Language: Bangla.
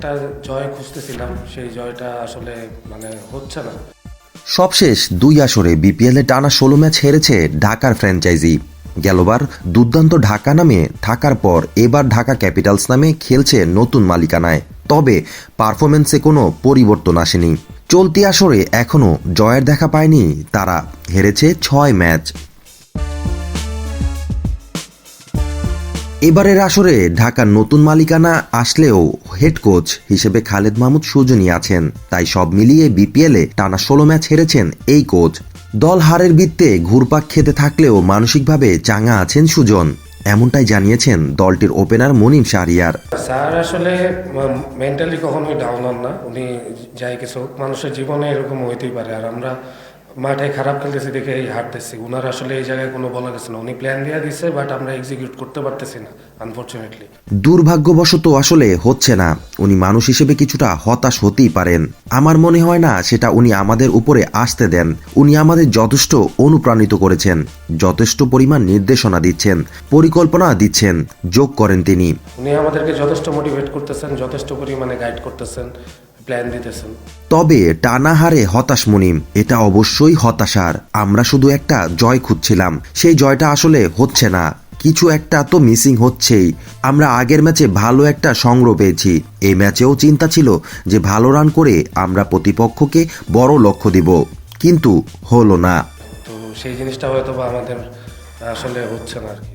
একটা জয় খুঁজতেছিলাম, সেই জয়টা আসলে হচ্ছে না। সবশেষ 2 আসরে বিপিএলে টানা 16 ম্যাচ হেরেছে ঢাকার ফ্র্যাঞ্চাইজি। গেলবার দুর্দান্ত ঢাকা নামে থাকার পর এবার ঢাকা ক্যাপিটালস নামে খেলছে নতুন মালিকানায়। তবে পারফরমেন্সে কোনো পরিবর্তন আসেনি। চলতি আসরে এখনও জয়ের দেখা পায়নি তারা, হেরেছে 6 ম্যাচ। এবারের আসরে ঢাকার নতুন মালিকানা আসলেও হেড কোচ হিসেবে খালেদ মাহমুদ সুজনই আছেন, তাই সব মিলিয়ে বিপিএলে টানা 16 ম্যাচ হেরেছেন এই কোচ। দল হারের বৃত্তে ঘুরপাক খেতে থাকলেও মানসিকভাবে চাঙ্গা আছেন সুজন, এমনটাই জানিয়েছেন দলটির ওপেনার মুনিম শাহরিয়ার। স্যার আসলে মেন্টালি কখনোই ডাউন হন না, উনি যাই কিছু হোক, মানুষের জীবনে এরকম হইতেই পারে। আর আমরা মাঠে খারাপ খেলতেছি দেখে এই হারতেছি, উনার আসলে এই জায়গায় কোনো বলা গেছে না। উনি প্ল্যান দিয়ে দিচ্ছে, বাট আমরা এক্সিকিউট করতে পারতেছি না আনফরচুনেটলি। দুর্ভাগ্যবশত আসলে হচ্ছে না। উনি মানুষ হিসেবে কিছুটা হতাশ হতেই পারেন। আমার মনে হয় না সেটা উনি আমাদের উপরে আসতে দেন। উনি আমাদের যথেষ্ট অনুপ্রাণিত করেছেন, যথেষ্ট পরিমাণ নির্দেশনা দিচ্ছেন, পরিকল্পনা দিচ্ছেন, যোগ করেন তিনি। উনি আমাদেরকে যথেষ্ট মোটিভেট করতেছেন, যথেষ্ট পরিমাণে গাইড করতেছেন, প্ল্যান দিতেছেন। তবে টানা হারে হতাশ মুনিম, এটা অবশ্যই হতাশার। আমরা শুধু একটা জয় খুঁজছিলাম, সেই জয়টা আসলে হচ্ছে না। কিছু একটা তো মিসিং হচ্ছেই। আমরা আগের ম্যাচে ভালো একটা সংগ্রহ পেয়েছি, এই ম্যাচেও চিন্তা ছিল যে ভালো রান করে আমরা প্রতিপক্ষকে বড় লক্ষ্য দিব, কিন্তু হলো না। তো সেই জিনিসটা হয়তো বা আমাদের আসলে হচ্ছে না আর কি।